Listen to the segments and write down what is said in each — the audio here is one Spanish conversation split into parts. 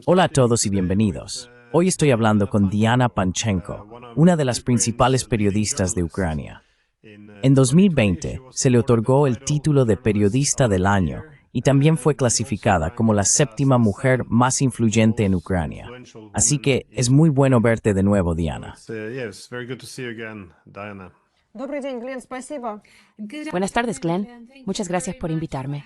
Hola a todos y bienvenidos. Hoy estoy hablando con Diana Panchenko, una de las principales periodistas de Ucrania. En 2020 se le otorgó el título de Periodista del Año y también fue clasificada como la séptima mujer más influyente en Ucrania. Así que es muy bueno verte de nuevo, Diana. Buenas tardes, Glenn. Muchas gracias por invitarme.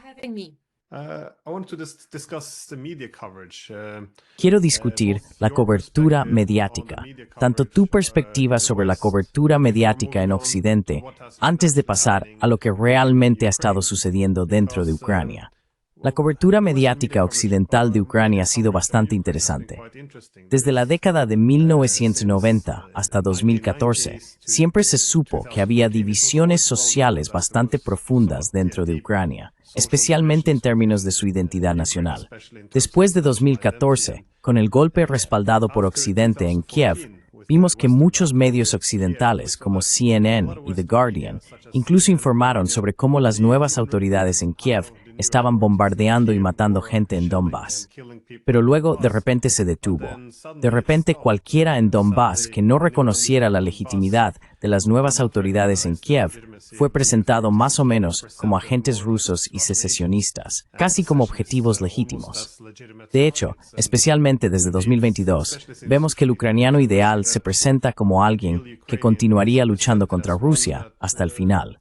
Quiero discutir la cobertura mediática, tanto tu perspectiva sobre la cobertura mediática en Occidente, antes de pasar a lo que realmente ha estado sucediendo dentro de Ucrania. La cobertura mediática occidental de Ucrania ha sido bastante interesante. Desde la década de 1990 hasta 2014, siempre se supo que había divisiones sociales bastante profundas dentro de Ucrania, especialmente en términos de su identidad nacional. Después de 2014, con el golpe respaldado por Occidente en Kiev, vimos que muchos medios occidentales, como CNN y The Guardian, incluso informaron sobre cómo las nuevas autoridades en Kiev estaban bombardeando y matando gente en Donbass. Pero luego, de repente, se detuvo. De repente, cualquiera en Donbass que no reconociera la legitimidad de las nuevas autoridades en Kiev fue presentado más o menos como agentes rusos y secesionistas, casi como objetivos legítimos. De hecho, especialmente desde 2022, vemos que el ucraniano ideal se presenta como alguien que continuaría luchando contra Rusia hasta el final.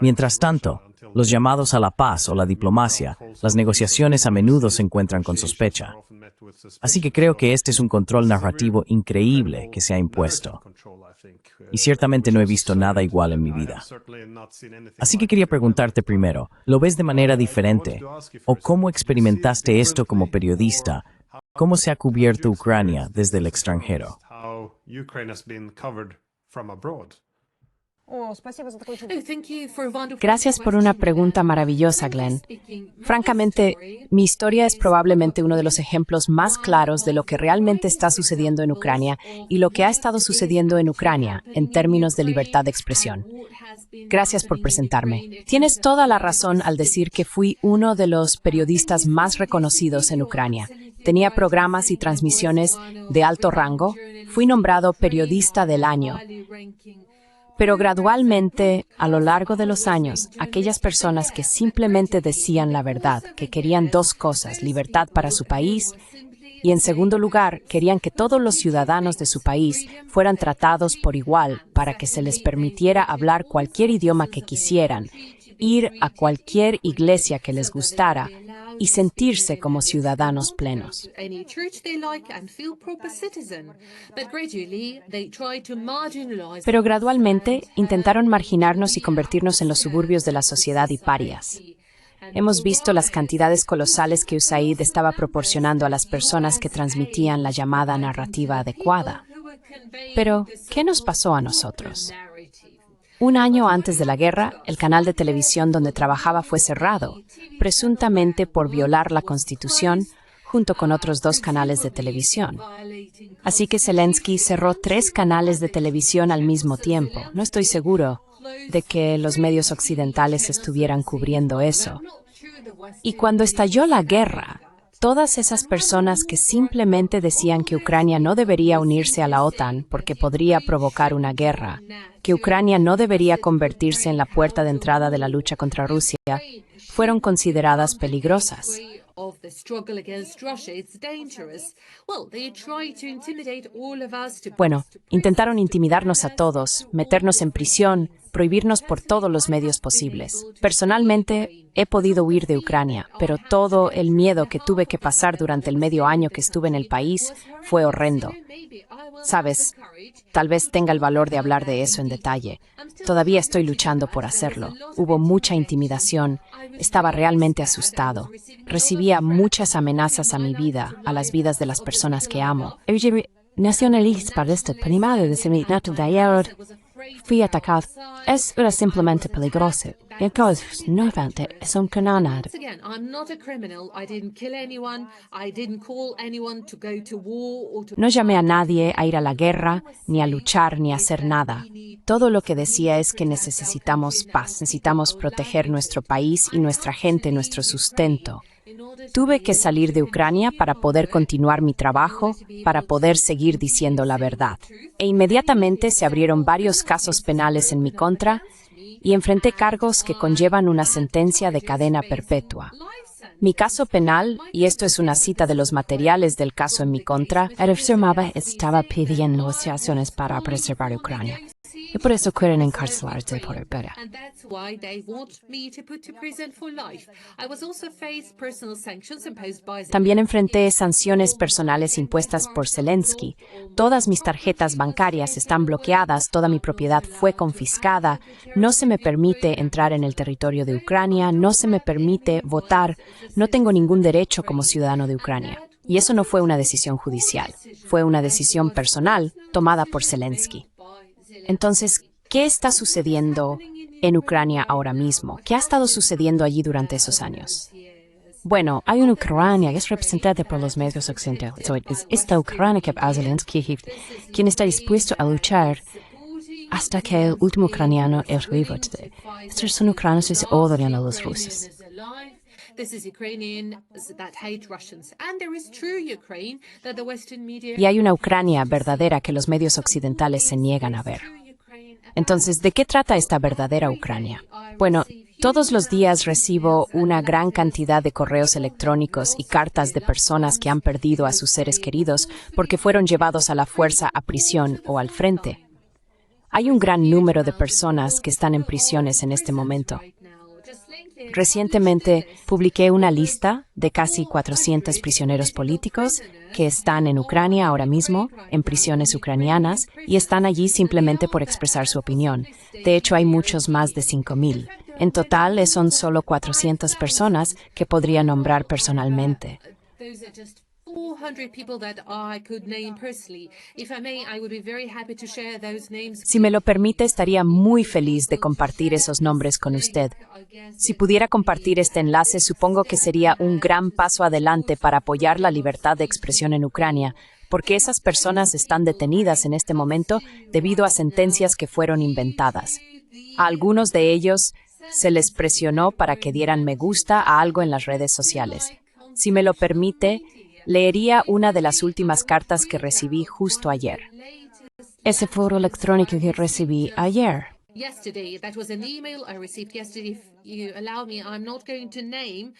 Mientras tanto, los llamados a la paz o la diplomacia, las negociaciones a menudo se encuentran con sospecha. Así que creo que este es un control narrativo increíble que se ha impuesto. Y ciertamente no he visto nada igual en mi vida. Así que quería preguntarte primero, ¿lo ves de manera diferente? ¿O cómo experimentaste esto como periodista? ¿Cómo se ha cubierto Ucrania desde el extranjero? Gracias por una pregunta maravillosa, Glenn. Francamente, mi historia es probablemente uno de los ejemplos más claros de lo que realmente está sucediendo en Ucrania y lo que ha estado sucediendo en Ucrania en términos de libertad de expresión. Gracias por presentarme. Tienes toda la razón al decir que fui uno de los periodistas más reconocidos en Ucrania. Tenía programas y transmisiones de alto rango. Fui nombrado Periodista del Año. Pero gradualmente, a lo largo de los años, aquellas personas que simplemente decían la verdad, que querían dos cosas, libertad para su país y, en segundo lugar, querían que todos los ciudadanos de su país fueran tratados por igual para que se les permitiera hablar cualquier idioma que quisieran, ir a cualquier iglesia que les gustara y sentirse como ciudadanos plenos. Pero gradualmente intentaron marginarnos y convertirnos en los suburbios de la sociedad y parias. Hemos visto las cantidades colosales que USAID estaba proporcionando a las personas que transmitían la llamada narrativa adecuada. Pero, ¿qué nos pasó a nosotros? Un año antes de la guerra, el canal de televisión donde trabajaba fue cerrado, presuntamente por violar la Constitución, junto con otros 2 canales de televisión. Así que Zelensky cerró 3 canales de televisión al mismo tiempo. No estoy seguro de que los medios occidentales estuvieran cubriendo eso. Y cuando estalló la guerra, todas esas personas que simplemente decían que Ucrania no debería unirse a la OTAN porque podría provocar una guerra, que Ucrania no debería convertirse en la puerta de entrada de la lucha contra Rusia, fueron consideradas peligrosas. Bueno, intentaron intimidarnos a todos, meternos en prisión, prohibirnos por todos los medios posibles. Personalmente, he podido huir de Ucrania, pero todo el miedo que tuve que pasar durante el medio año que estuve en el país fue horrendo. Sabes, tal vez tenga el valor de hablar de eso en detalle. Todavía estoy luchando por hacerlo. Hubo mucha intimidación. Estaba realmente asustado. Recibía muchas amenazas a mi vida, a las vidas de las personas que amo. Fui atacado. Era simplemente peligroso. No llamé a nadie a ir a la guerra, ni a luchar, ni a hacer nada. Todo lo que decía es que necesitamos paz, necesitamos proteger nuestro país y nuestra gente, nuestro sustento. Tuve que salir de Ucrania para poder continuar mi trabajo, para poder seguir diciendo la verdad. E inmediatamente se abrieron varios casos penales en mi contra y enfrenté cargos que conllevan una sentencia de cadena perpetua. Mi caso penal, y esto es una cita de los materiales del caso en mi contra, estaba pidiendo negociaciones para preservar Ucrania. Y por eso quieren encarcelarte por el pera. También enfrenté sanciones personales impuestas por Zelensky. Todas mis tarjetas bancarias están bloqueadas, toda mi propiedad fue confiscada, no se me permite entrar en el territorio de Ucrania, no se me permite votar, no tengo ningún derecho como ciudadano de Ucrania. Y eso no fue una decisión judicial, fue una decisión personal tomada por Zelensky. Entonces, ¿qué está sucediendo en Ucrania ahora mismo? ¿Qué ha estado sucediendo allí durante esos años? Bueno, hay una Ucrania que es representada por los medios occidentales. Es esta Ucrania que a Zelensky, quien está dispuesto a luchar hasta que el último ucraniano es vivo. Estos son ucranianos que se odian a los rusos. Y hay una Ucrania verdadera que los medios occidentales se niegan a ver. Entonces, ¿de qué trata esta verdadera Ucrania? Bueno, todos los días recibo una gran cantidad de correos electrónicos y cartas de personas que han perdido a sus seres queridos porque fueron llevados a la fuerza a prisión o al frente. Hay un gran número de personas que están en prisiones en este momento. Recientemente publiqué una lista de casi 400 prisioneros políticos que están en Ucrania ahora mismo, en prisiones ucranianas, y están allí simplemente por expresar su opinión. De hecho, hay muchos más de 5,000. En total, son solo 400 personas que podría nombrar personalmente. Si me lo permite, estaría muy feliz de compartir esos nombres con usted. Si pudiera compartir este enlace, supongo que sería un gran paso adelante para apoyar la libertad de expresión en Ucrania, porque esas personas están detenidas en este momento debido a sentencias que fueron inventadas. A algunos de ellos se les presionó para que dieran me gusta a algo en las redes sociales. Si me lo permite, leería una de las últimas cartas que recibí justo ayer. Ese foro electrónico que recibí ayer.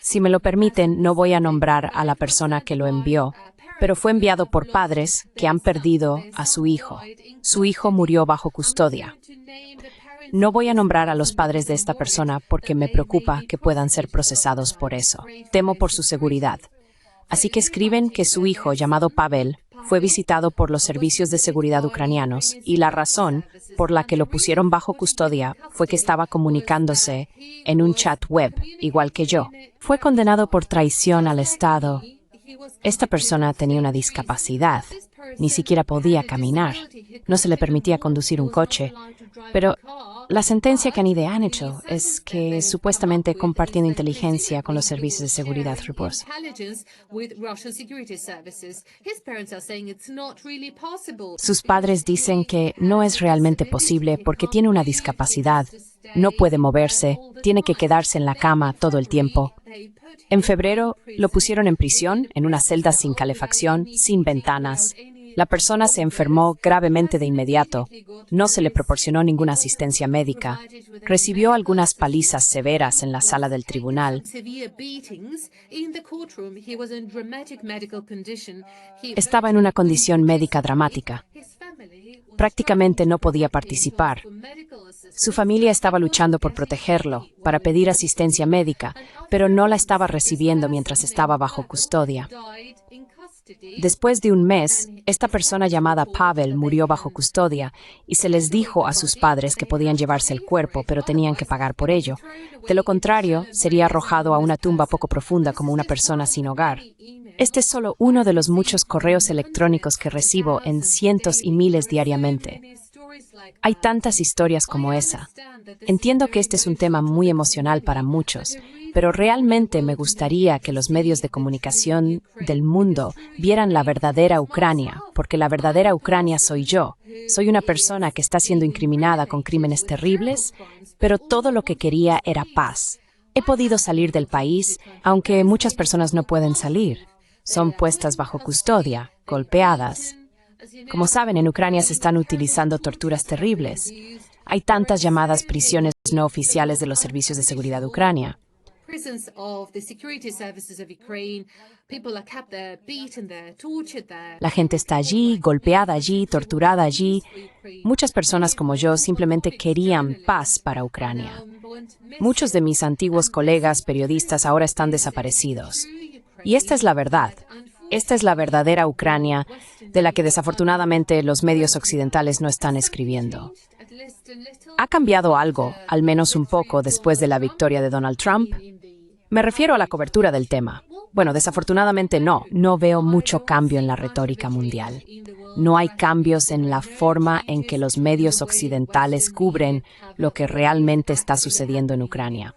Si me lo permiten, no voy a nombrar a la persona que lo envió, pero fue enviado por padres que han perdido a su hijo. Su hijo murió bajo custodia. No voy a nombrar a los padres de esta persona porque me preocupa que puedan ser procesados por eso. Temo por su seguridad. Así que escriben que su hijo, llamado Pavel, fue visitado por los servicios de seguridad ucranianos y la razón por la que lo pusieron bajo custodia fue que estaba comunicándose en un chat web, igual que yo. Fue condenado por traición al Estado. Esta persona tenía una discapacidad. Ni siquiera podía caminar. No se le permitía conducir un coche. Pero la sentencia que han hecho es que supuestamente compartiendo inteligencia con los servicios de seguridad rusos. Sus padres dicen que no es realmente posible porque tiene una discapacidad, no puede moverse, tiene que quedarse en la cama todo el tiempo. En febrero lo pusieron en prisión, en una celda sin calefacción, sin ventanas. La persona se enfermó gravemente de inmediato. No se le proporcionó ninguna asistencia médica. Recibió algunas palizas severas en la sala del tribunal. Estaba en una condición médica dramática. Prácticamente no podía participar. Su familia estaba luchando por protegerlo, para pedir asistencia médica, pero no la estaba recibiendo mientras estaba bajo custodia. Después de un mes, esta persona llamada Pavel murió bajo custodia y se les dijo a sus padres que podían llevarse el cuerpo, pero tenían que pagar por ello. De lo contrario, sería arrojado a una tumba poco profunda como una persona sin hogar. Este es solo uno de los muchos correos electrónicos que recibo en cientos y miles diariamente. Hay tantas historias como esa. Entiendo que este es un tema muy emocional para muchos, pero realmente me gustaría que los medios de comunicación del mundo vieran la verdadera Ucrania, porque la verdadera Ucrania soy yo. Soy una persona que está siendo incriminada con crímenes terribles, pero todo lo que quería era paz. He podido salir del país, aunque muchas personas no pueden salir. Son puestas bajo custodia, golpeadas. Como saben, en Ucrania se están utilizando torturas terribles. Hay tantas llamadas prisiones no oficiales de los servicios de seguridad de Ucrania. La gente está allí, golpeada allí, torturada allí. Muchas personas como yo simplemente querían paz para Ucrania. Muchos de mis antiguos colegas periodistas ahora están desaparecidos. Y esta es la verdad. Esta es la verdadera Ucrania, de la que desafortunadamente los medios occidentales no están escribiendo. ¿Ha cambiado algo, al menos un poco, después de la victoria de Donald Trump? Me refiero a la cobertura del tema. Bueno, desafortunadamente no veo mucho cambio en la retórica mundial. No hay cambios en la forma en que los medios occidentales cubren lo que realmente está sucediendo en Ucrania.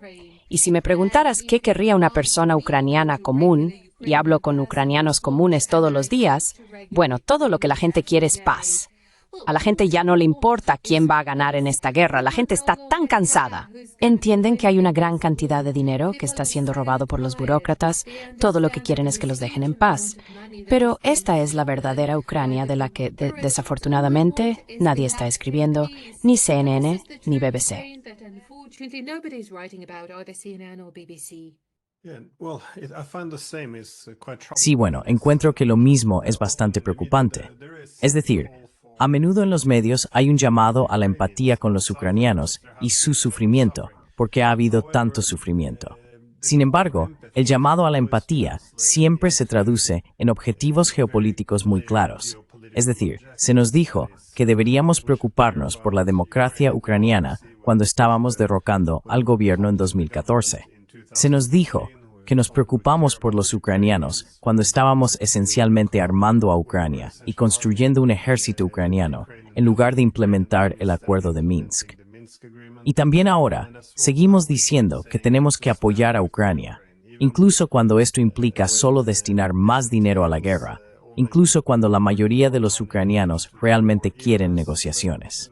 Y si me preguntaras qué querría una persona ucraniana común, y hablo con ucranianos comunes todos los días, bueno, todo lo que la gente quiere es paz. A la gente ya no le importa quién va a ganar en esta guerra, la gente está tan cansada. Entienden que hay una gran cantidad de dinero que está siendo robado por los burócratas, todo lo que quieren es que los dejen en paz. Pero esta es la verdadera Ucrania de la que, desafortunadamente, nadie está escribiendo, ni CNN, ni BBC. Sí, bueno, encuentro que lo mismo es bastante preocupante. Es decir, a menudo en los medios hay un llamado a la empatía con los ucranianos y su sufrimiento, porque ha habido tanto sufrimiento. Sin embargo, el llamado a la empatía siempre se traduce en objetivos geopolíticos muy claros. Es decir, se nos dijo que deberíamos preocuparnos por la democracia ucraniana cuando estábamos derrocando al gobierno en 2014. Se nos dijo que nos preocupamos por los ucranianos cuando estábamos esencialmente armando a Ucrania y construyendo un ejército ucraniano en lugar de implementar el acuerdo de Minsk. Y también ahora seguimos diciendo que tenemos que apoyar a Ucrania, incluso cuando esto implica solo destinar más dinero a la guerra, incluso cuando la mayoría de los ucranianos realmente quieren negociaciones.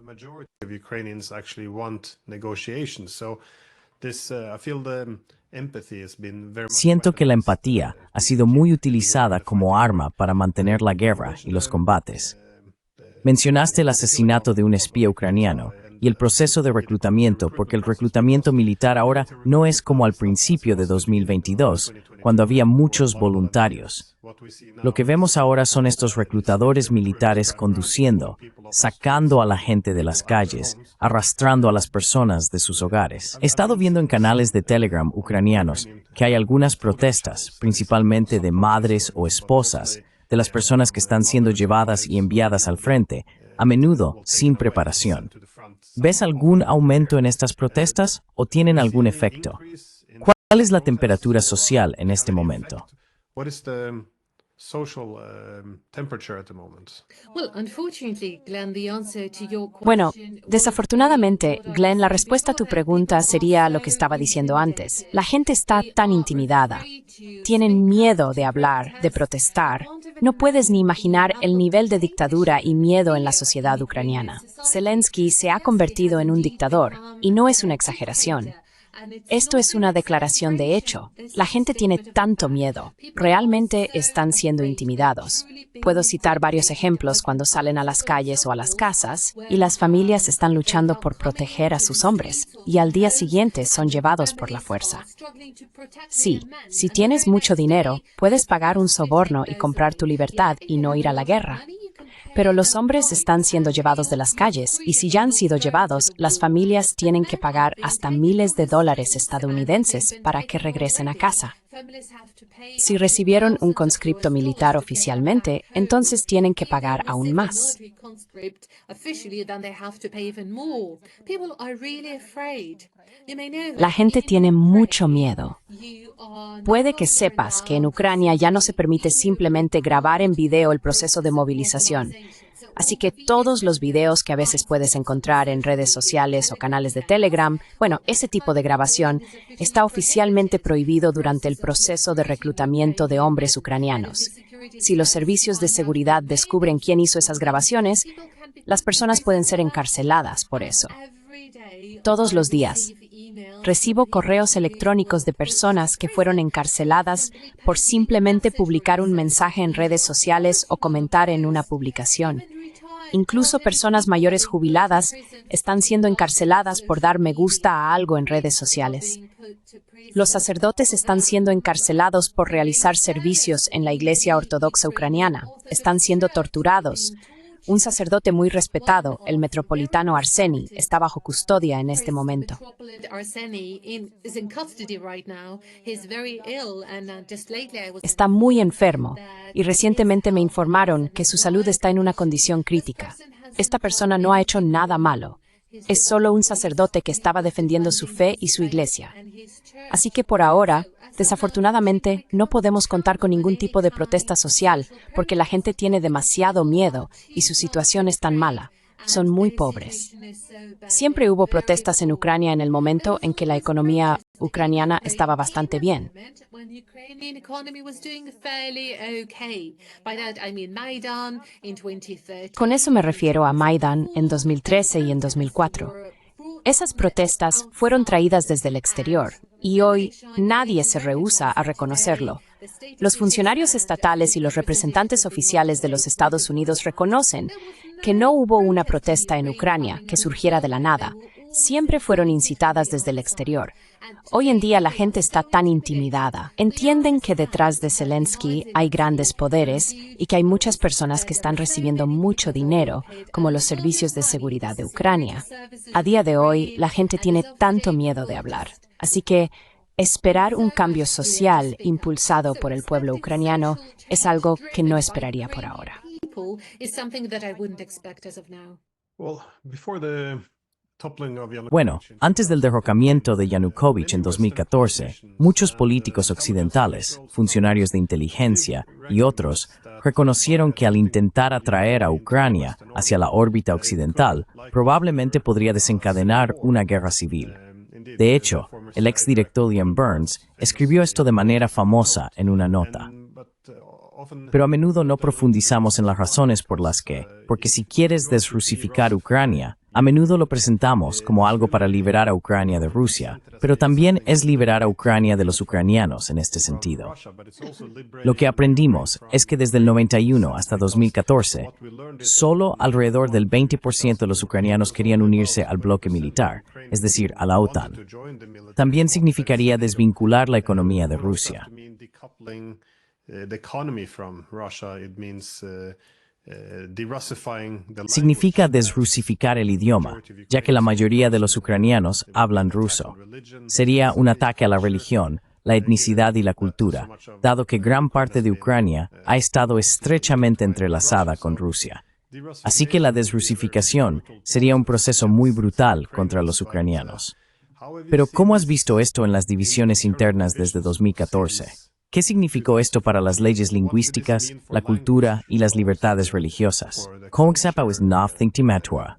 Siento que la empatía ha sido muy utilizada como arma para mantener la guerra y los combates. Mencionaste el asesinato de un espía ucraniano y el proceso de reclutamiento, porque el reclutamiento militar ahora no es como al principio de 2022, cuando había muchos voluntarios. Lo que vemos ahora son estos reclutadores militares conduciendo, sacando a la gente de las calles, arrastrando a las personas de sus hogares. He estado viendo en canales de Telegram ucranianos que hay algunas protestas, principalmente de madres o esposas, de las personas que están siendo llevadas y enviadas al frente, a menudo sin preparación. ¿Ves algún aumento en estas protestas o tienen algún efecto? ¿Cuál es la temperatura social en este momento? Bueno, desafortunadamente, Glenn, la respuesta a tu pregunta sería lo que estaba diciendo antes. La gente está tan intimidada. Tienen miedo de hablar, de protestar. No puedes ni imaginar el nivel de dictadura y miedo en la sociedad ucraniana. Zelensky se ha convertido en un dictador, y no es una exageración. Esto es una declaración de hecho. La gente tiene tanto miedo. Realmente están siendo intimidados. Puedo citar varios ejemplos cuando salen a las calles o a las casas y las familias están luchando por proteger a sus hombres y al día siguiente son llevados por la fuerza. Sí, si tienes mucho dinero, puedes pagar un soborno y comprar tu libertad y no ir a la guerra. Pero los hombres están siendo llevados de las calles y si ya han sido llevados, las familias tienen que pagar hasta miles de dólares estadounidenses para que regresen a casa. Si recibieron un conscripto militar oficialmente, entonces tienen que pagar aún más. La gente tiene mucho miedo. Puede que sepas que en Ucrania ya no se permite simplemente grabar en video el proceso de movilización. Así que todos los videos que a veces puedes encontrar en redes sociales o canales de Telegram, bueno, ese tipo de grabación está oficialmente prohibido durante el proceso de reclutamiento de hombres ucranianos. Si los servicios de seguridad descubren quién hizo esas grabaciones, las personas pueden ser encarceladas por eso. Todos los días recibo correos electrónicos de personas que fueron encarceladas por simplemente publicar un mensaje en redes sociales o comentar en una publicación. Incluso personas mayores jubiladas están siendo encarceladas por dar me gusta a algo en redes sociales. Los sacerdotes están siendo encarcelados por realizar servicios en la Iglesia Ortodoxa Ucraniana. Están siendo torturados. Un sacerdote muy respetado, el metropolitano Arseny, está bajo custodia en este momento. Está muy enfermo y recientemente me informaron que su salud está en una condición crítica. Esta persona no ha hecho nada malo. Es solo un sacerdote que estaba defendiendo su fe y su iglesia. Así que por ahora, desafortunadamente, no podemos contar con ningún tipo de protesta social porque la gente tiene demasiado miedo y su situación es tan mala. Son muy pobres. Siempre hubo protestas en Ucrania en el momento en que la economía ucraniana estaba bastante bien. Con eso me refiero a Maidán en 2013 y en 2004. Esas protestas fueron traídas desde el exterior y hoy nadie se rehúsa a reconocerlo. Los funcionarios estatales y los representantes oficiales de los Estados Unidos reconocen que no hubo una protesta en Ucrania que surgiera de la nada. Siempre fueron incitadas desde el exterior. Hoy en día la gente está tan intimidada. Entienden que detrás de Zelensky hay grandes poderes y que hay muchas personas que están recibiendo mucho dinero, como los servicios de seguridad de Ucrania. A día de hoy, la gente tiene tanto miedo de hablar. Así que esperar un cambio social impulsado por el pueblo ucraniano es algo que no esperaría por ahora. Bueno, antes del derrocamiento de Yanukovych en 2014, muchos políticos occidentales, funcionarios de inteligencia y otros reconocieron que al intentar atraer a Ucrania hacia la órbita occidental, probablemente podría desencadenar una guerra civil. De hecho, el exdirector Ian Burns escribió esto de manera famosa en una nota. Pero a menudo no profundizamos en las razones por las que, porque si quieres desrusificar Ucrania, a menudo lo presentamos como algo para liberar a Ucrania de Rusia, pero también es liberar a Ucrania de los ucranianos en este sentido. Lo que aprendimos es que desde el 91 hasta 2014, solo alrededor del 20% de los ucranianos querían unirse al bloque militar, es decir, a la OTAN. También significaría desvincular la economía de Rusia. Significa desrusificar el idioma, ya que la mayoría de los ucranianos hablan ruso. Sería un ataque a la religión, la etnicidad y la cultura, dado que gran parte de Ucrania ha estado estrechamente entrelazada con Rusia. Así que la desrusificación sería un proceso muy brutal contra los ucranianos. Pero ¿cómo has visto esto en las divisiones internas desde 2014? ¿Qué significó esto para las leyes lingüísticas, la cultura y las libertades religiosas? ¿Cómo es nothing to matter?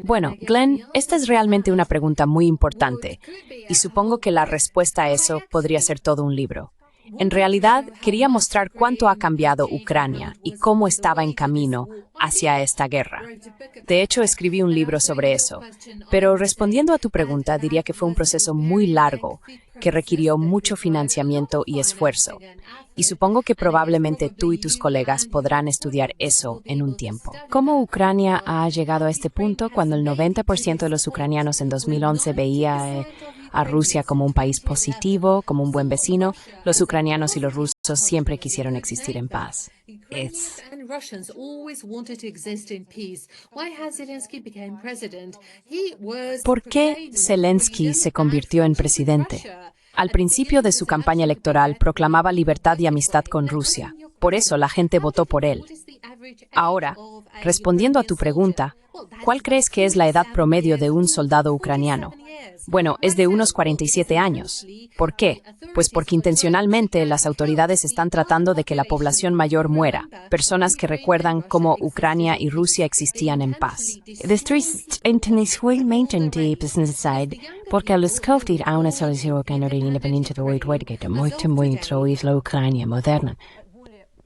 Bueno, Glenn, esta es realmente una pregunta muy importante y supongo que la respuesta a eso podría ser todo un libro. En realidad, quería mostrar cuánto ha cambiado Ucrania y cómo estaba en camino hacia esta guerra. De hecho, escribí un libro sobre eso. Pero respondiendo a tu pregunta, diría que fue un proceso muy largo, que requirió mucho financiamiento y esfuerzo. Y supongo que probablemente tú y tus colegas podrán estudiar eso en un tiempo. ¿Cómo Ucrania ha llegado a este punto cuando el 90% de los ucranianos en 2011 veía a Rusia como un país positivo, como un buen vecino? Los ucranianos y los rusos siempre quisieron existir en paz. ¿Por qué Zelensky se convirtió en presidente? Al principio de su campaña electoral proclamaba libertad y amistad con Rusia. Por eso la gente votó por él. Ahora, respondiendo a tu pregunta, ¿cuál crees que es la edad promedio de un soldado ucraniano? Bueno, es de unos 47 años. ¿Por qué? Pues porque intencionalmente las autoridades están tratando de que la población mayor muera, personas que recuerdan cómo Ucrania y Rusia existían en paz. Porque los COVID a una solución que no independiente de la Ucrania moderna.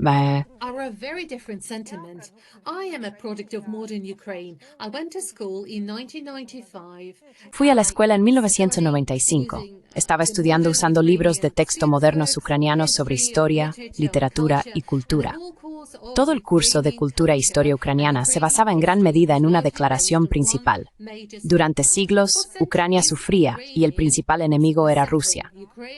are a very different sentiment. I am a product of modern Ukraine. I went to school in 1995. Fui a la escuela en 1995. Estaba estudiando usando libros de texto modernos ucranianos sobre historia, literatura y cultura. Todo el curso de cultura e historia ucraniana se basaba en gran medida en una declaración principal. Durante siglos, Ucrania sufría y el principal enemigo era Rusia.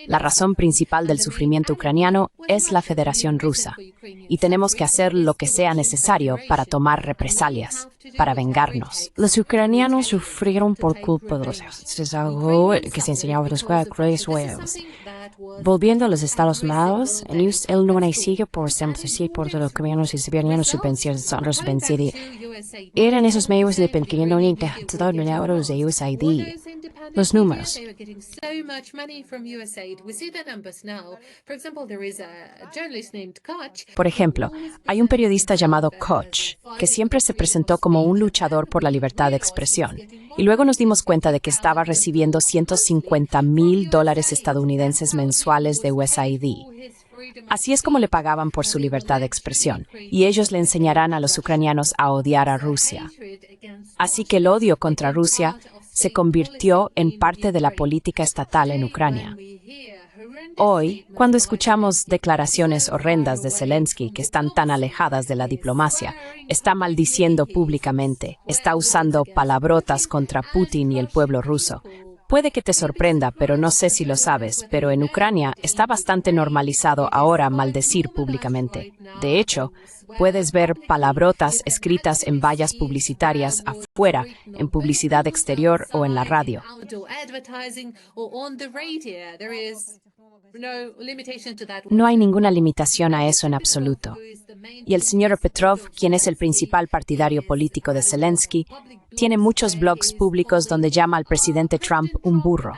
La razón principal del sufrimiento ucraniano es la Federación Rusa, y tenemos que hacer lo que sea necesario para tomar represalias, para vengarnos. Los ucranianos sufrieron por culpa de los... Es algo que se enseñaba en la escuela. Volviendo a los Estados Unidos, en el 95% por los ucranianos y siberianos subvencionados eran esos medios dependiendo de USAID. Los números. Por ejemplo, hay un periodista llamado Koch, que siempre se presentó como un luchador por la libertad de expresión, y luego nos dimos cuenta de que estaba recibiendo $150,000 estadounidenses mensuales de USAID. Así es como le pagaban por su libertad de expresión, y ellos le enseñarán a los ucranianos a odiar a Rusia. Así que el odio contra Rusia se convirtió en parte de la política estatal en Ucrania. Hoy, cuando escuchamos declaraciones horrendas de Zelensky que están tan alejadas de la diplomacia, está maldiciendo públicamente, está usando palabrotas contra Putin y el pueblo ruso. Puede que te sorprenda, pero no sé si lo sabes, pero en Ucrania está bastante normalizado ahora maldecir públicamente. De hecho, puedes ver palabrotas escritas en vallas publicitarias afuera, en publicidad exterior o en la radio. No hay ninguna limitación a eso en absoluto. Y el señor Petrov, quien es el principal partidario político de Zelensky, tiene muchos blogs públicos donde llama al presidente Trump un burro.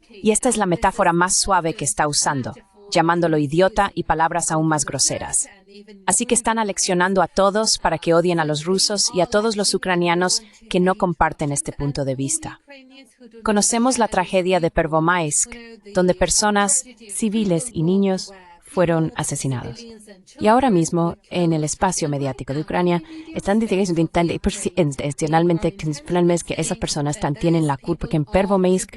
Y esta es la metáfora más suave que está usando, llamándolo idiota y palabras aún más groseras. Así que están aleccionando a todos para que odien a los rusos y a todos los ucranianos que no comparten este punto de vista. Conocemos la tragedia de Pervomaisk, donde personas, civiles y niños fueron asesinados. Y ahora mismo, en el espacio mediático de Ucrania, están diciendo intencionalmente que esas personas tienen la culpa porque en Pervomaisk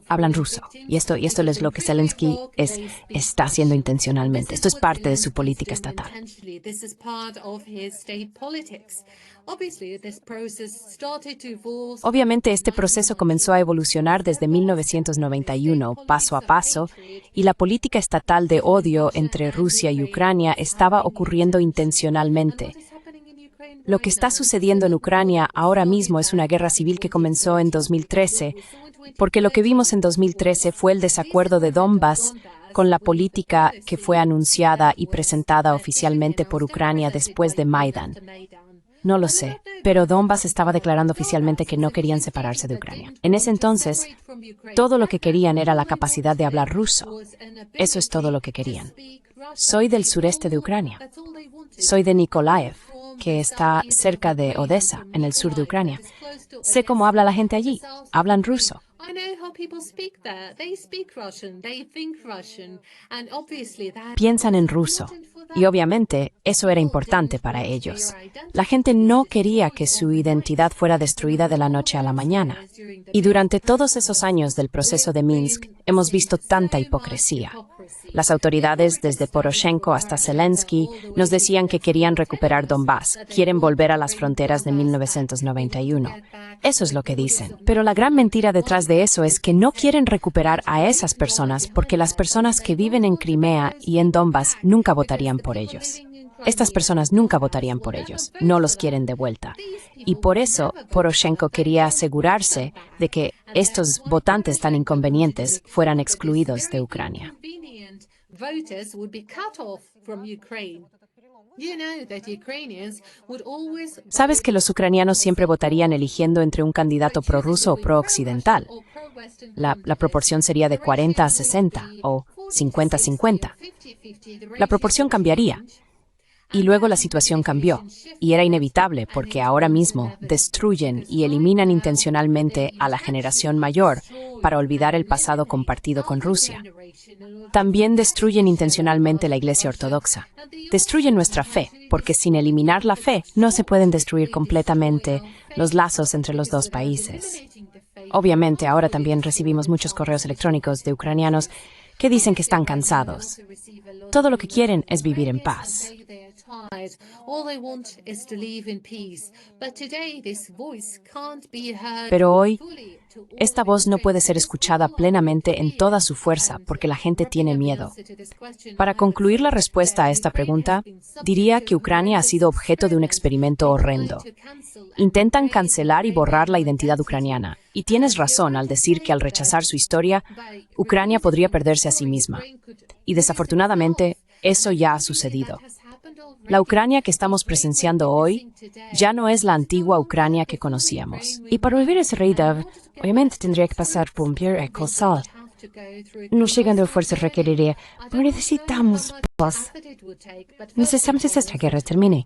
hablan ruso. Y esto es lo que Zelensky está haciendo intencionalmente. Esto es parte de su política estatal. Obviamente, este proceso comenzó a evolucionar desde 1991, paso a paso, y la política estatal de odio entre Rusia y Ucrania estaba ocurriendo intencionalmente. Lo que está sucediendo en Ucrania ahora mismo es una guerra civil que comenzó en 2013, porque lo que vimos en 2013 fue el desacuerdo de Donbass con la política que fue anunciada y presentada oficialmente por Ucrania después de Maidán. No lo sé, pero Donbass estaba declarando oficialmente que no querían separarse de Ucrania. En ese entonces, todo lo que querían era la capacidad de hablar ruso. Eso es todo lo que querían. Soy del sureste de Ucrania. Soy de Nikolaev, que está cerca de Odessa, en el sur de Ucrania. Sé cómo habla la gente allí. Hablan ruso. Piensan en ruso. Y obviamente, eso era importante para ellos. La gente no quería que su identidad fuera destruida de la noche a la mañana. Y durante todos esos años del proceso de Minsk, hemos visto tanta hipocresía. Las autoridades, desde Poroshenko hasta Zelensky, nos decían que querían recuperar Donbass, quieren volver a las fronteras de 1991. Eso es lo que dicen. Pero la gran mentira detrás de eso es que no quieren recuperar a esas personas porque las personas que viven en Crimea y en Donbass nunca votarían por ellos. Estas personas nunca votarían por ellos, no los quieren de vuelta. Y por eso Poroshenko quería asegurarse de que estos votantes tan inconvenientes fueran excluidos de Ucrania. Sabes que los ucranianos siempre votarían eligiendo entre un candidato prorruso o pro-occidental. La proporción sería de 40 a 60 o 50-50. La proporción cambiaría. Y luego la situación cambió, y era inevitable porque ahora mismo destruyen y eliminan intencionalmente a la generación mayor, para olvidar el pasado compartido con Rusia. También destruyen intencionalmente la Iglesia Ortodoxa. Destruyen nuestra fe, porque sin eliminar la fe no se pueden destruir completamente los lazos entre los dos países. Obviamente, ahora también recibimos muchos correos electrónicos de ucranianos que dicen que están cansados. Todo lo que quieren es vivir en paz. Pero hoy, esta voz no puede ser escuchada plenamente en toda su fuerza porque la gente tiene miedo. Para concluir la respuesta a esta pregunta, diría que Ucrania ha sido objeto de un experimento horrendo. Intentan cancelar y borrar la identidad ucraniana. Y tienes razón al decir que al rechazar su historia, Ucrania podría perderse a sí misma. Y desafortunadamente, eso ya ha sucedido. La Ucrania que estamos presenciando hoy ya no es la antigua Ucrania que conocíamos. Y para volver a esa realidad, obviamente tendría que pasar por un periodo colosal. No llegando a fuerza requeriría, pero necesitamos paz. Necesitamos que esta guerra termine.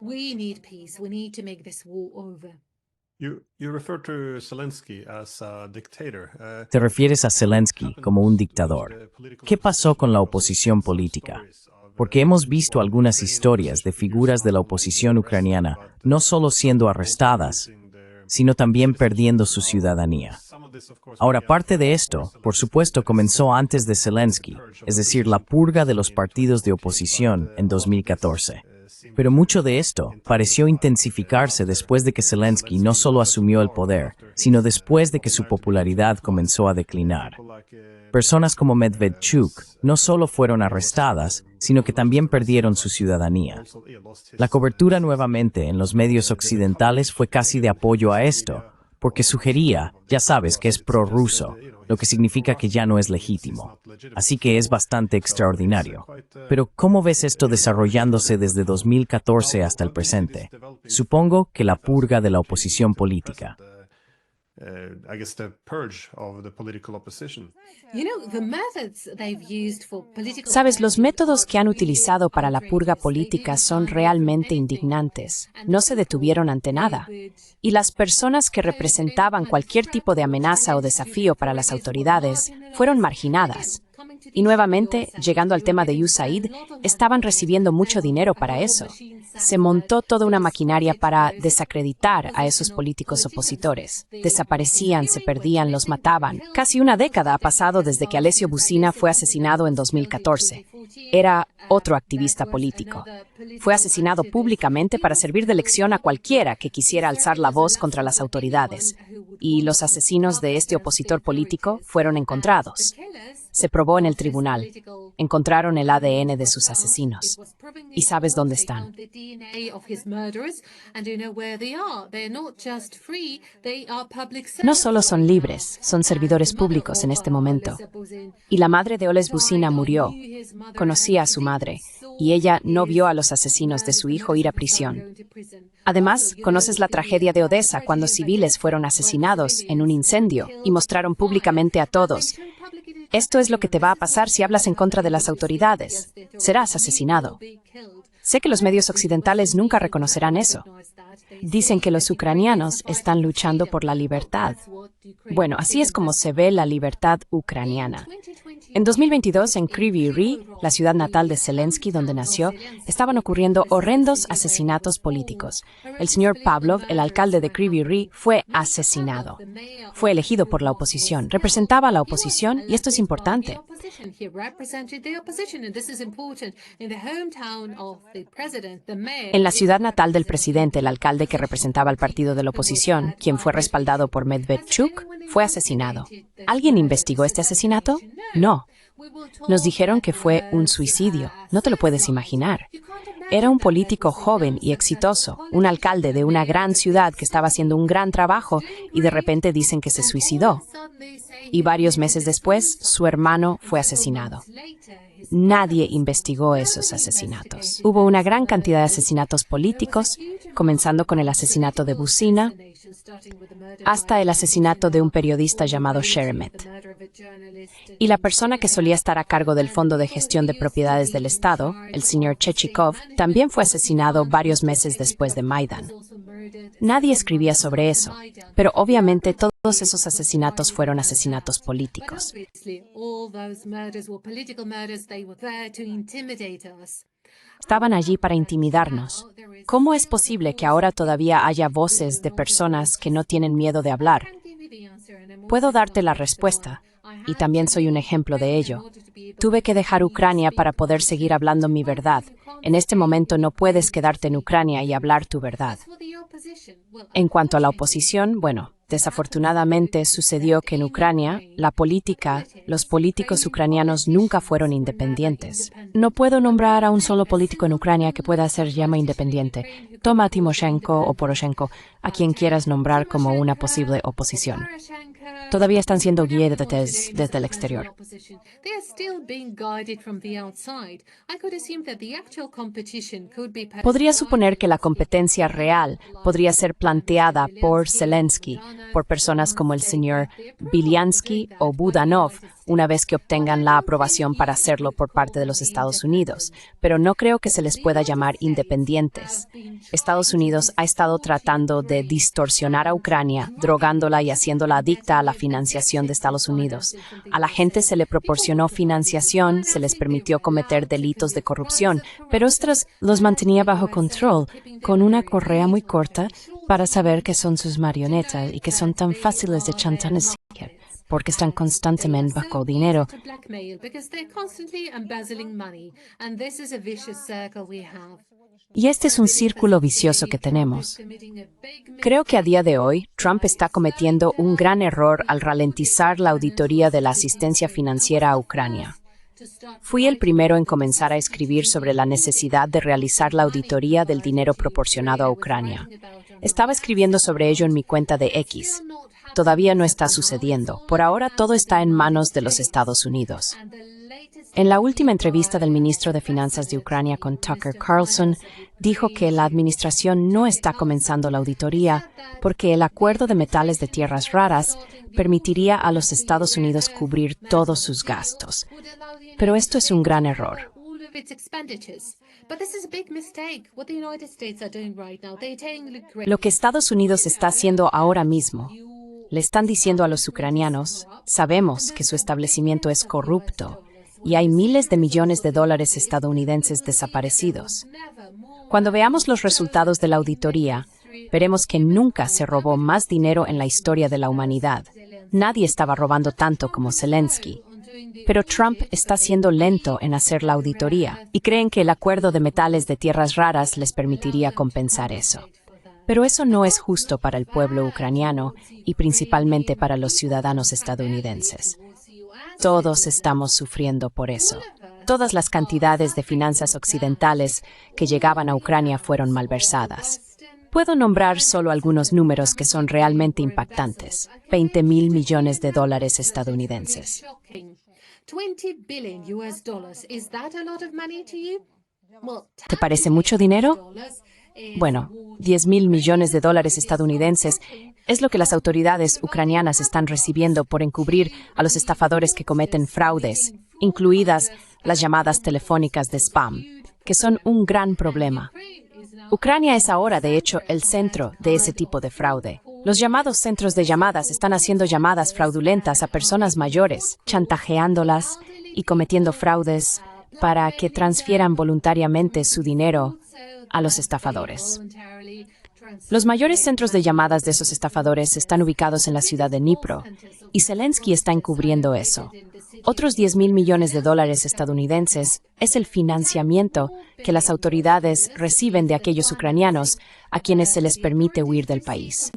Te refieres a Zelensky como un dictador. ¿Qué pasó con la oposición política? Porque hemos visto algunas historias de figuras de la oposición ucraniana no solo siendo arrestadas, sino también perdiendo su ciudadanía. Ahora, parte de esto, por supuesto, comenzó antes de Zelensky, es decir, la purga de los partidos de oposición en 2014. Pero mucho de esto pareció intensificarse después de que Zelensky no solo asumió el poder, sino después de que su popularidad comenzó a declinar. Personas como Medvedchuk no solo fueron arrestadas, sino que también perdieron su ciudadanía. La cobertura nuevamente en los medios occidentales fue casi de apoyo a esto, porque sugería, ya sabes, que es prorruso, lo que significa que ya no es legítimo. Así que es bastante extraordinario. Pero ¿cómo ves esto desarrollándose desde 2014 hasta el presente? Supongo que la purga de la oposición política. Sabes, los métodos que han utilizado para la purga política son realmente indignantes. No se detuvieron ante nada. Y las personas que representaban cualquier tipo de amenaza o desafío para las autoridades fueron marginadas. Y nuevamente, llegando al tema de USAID, estaban recibiendo mucho dinero para eso. Se montó toda una maquinaria para desacreditar a esos políticos opositores. Desaparecían, se perdían, los mataban. Casi una década ha pasado desde que Alessio Busina fue asesinado en 2014. Era otro activista político. Fue asesinado públicamente para servir de lección a cualquiera que quisiera alzar la voz contra las autoridades. Y los asesinos de este opositor político fueron encontrados. Se probó en el tribunal. Encontraron el ADN de sus asesinos. ¿Y sabes dónde están? No solo son libres, son servidores públicos en este momento. Y la madre de Oles Busina murió. Conocía a su madre, y ella no vio a los asesinos de su hijo ir a prisión. Además, conoces la tragedia de Odessa cuando civiles fueron asesinados en un incendio y mostraron públicamente a todos: esto es lo que te va a pasar si hablas en contra de las autoridades. Serás asesinado. Sé que los medios occidentales nunca reconocerán eso. Dicen que los ucranianos están luchando por la libertad. Bueno, así es como se ve la libertad ucraniana. En 2022, en Kryvyi Rih, la ciudad natal de Zelensky, donde nació, estaban ocurriendo horrendos asesinatos políticos. El señor Pavlov, el alcalde de Kryvyi Rih, fue asesinado. Fue elegido por la oposición, representaba a la oposición, y esto es importante. En la ciudad natal del presidente, el alcalde que representaba al partido de la oposición, quien fue respaldado por Medvedchuk, fue asesinado. ¿Alguien investigó este asesinato? No. Nos dijeron que fue un suicidio. No te lo puedes imaginar. Era un político joven y exitoso, un alcalde de una gran ciudad que estaba haciendo un gran trabajo y de repente dicen que se suicidó. Y varios meses después, su hermano fue asesinado. Nadie investigó esos asesinatos. Hubo una gran cantidad de asesinatos políticos, comenzando con el asesinato de Busina, hasta el asesinato de un periodista llamado Sheremet. Y la persona que solía estar a cargo del Fondo de Gestión de Propiedades del Estado, el señor Chechikov, también fue asesinado varios meses después de Maidán. Nadie escribía sobre eso, pero obviamente todos esos asesinatos fueron asesinatos políticos. Estaban allí para intimidarnos. ¿Cómo es posible que ahora todavía haya voces de personas que no tienen miedo de hablar? Puedo darte la respuesta, y también soy un ejemplo de ello. Tuve que dejar Ucrania para poder seguir hablando mi verdad. En este momento no puedes quedarte en Ucrania y hablar tu verdad. En cuanto a la oposición, bueno, desafortunadamente sucedió que en Ucrania, los políticos ucranianos nunca fueron independientes. No puedo nombrar a un solo político en Ucrania que pueda ser llama independiente. Toma a Timoshenko o Poroshenko, a quien quieras nombrar como una posible oposición. Todavía están siendo guiados desde el exterior. Podría suponer que la competencia real podría ser planteada por Zelensky, por personas como el señor Belyansky o Budanov, una vez que obtengan la aprobación para hacerlo por parte de los Estados Unidos, pero no creo que se les pueda llamar independientes. Estados Unidos ha estado tratando de distorsionar a Ucrania, drogándola y haciéndola adicta a la financiación de Estados Unidos. A la gente se le proporcionó financiación, se les permitió cometer delitos de corrupción, pero estos los mantenía bajo control, con una correa muy corta, para saber que son sus marionetas y que son tan fáciles de chantajear, porque están constantemente bajo dinero. Y este es un círculo vicioso que tenemos. Creo que a día de hoy, Trump está cometiendo un gran error al ralentizar la auditoría de la asistencia financiera a Ucrania. Fui el primero en comenzar a escribir sobre la necesidad de realizar la auditoría del dinero proporcionado a Ucrania. Estaba escribiendo sobre ello en mi cuenta de X. Todavía no está sucediendo. Por ahora todo está en manos de los Estados Unidos. En la última entrevista del ministro de Finanzas de Ucrania con Tucker Carlson, dijo que la administración no está comenzando la auditoría porque el acuerdo de metales de tierras raras permitiría a los Estados Unidos cubrir todos sus gastos. Pero esto es un gran error. Lo que Estados Unidos está haciendo ahora mismo, le están diciendo a los ucranianos, sabemos que su establecimiento es corrupto y hay miles de millones de dólares estadounidenses desaparecidos. Cuando veamos los resultados de la auditoría, veremos que nunca se robó más dinero en la historia de la humanidad. Nadie estaba robando tanto como Zelensky. Pero Trump está siendo lento en hacer la auditoría y creen que el acuerdo de metales de tierras raras les permitiría compensar eso. Pero eso no es justo para el pueblo ucraniano y principalmente para los ciudadanos estadounidenses. Todos estamos sufriendo por eso. Todas las cantidades de finanzas occidentales que llegaban a Ucrania fueron malversadas. Puedo nombrar solo algunos números que son realmente impactantes. 20.000 millones de dólares estadounidenses. ¿Te parece mucho dinero? Bueno, 10.000 millones de dólares estadounidenses es lo que las autoridades ucranianas están recibiendo por encubrir a los estafadores que cometen fraudes, incluidas las llamadas telefónicas de spam, que son un gran problema. Ucrania es ahora, de hecho, el centro de ese tipo de fraude. Los llamados centros de llamadas están haciendo llamadas fraudulentas a personas mayores, chantajeándolas y cometiendo fraudes para que transfieran voluntariamente su dinero a los estafadores. Los mayores centros de llamadas de esos estafadores están ubicados en la ciudad de Dnipro, y Zelensky está encubriendo eso. Otros 10.000 millones de dólares estadounidenses es el financiamiento que las autoridades reciben de aquellos ucranianos a quienes se les permite huir del país.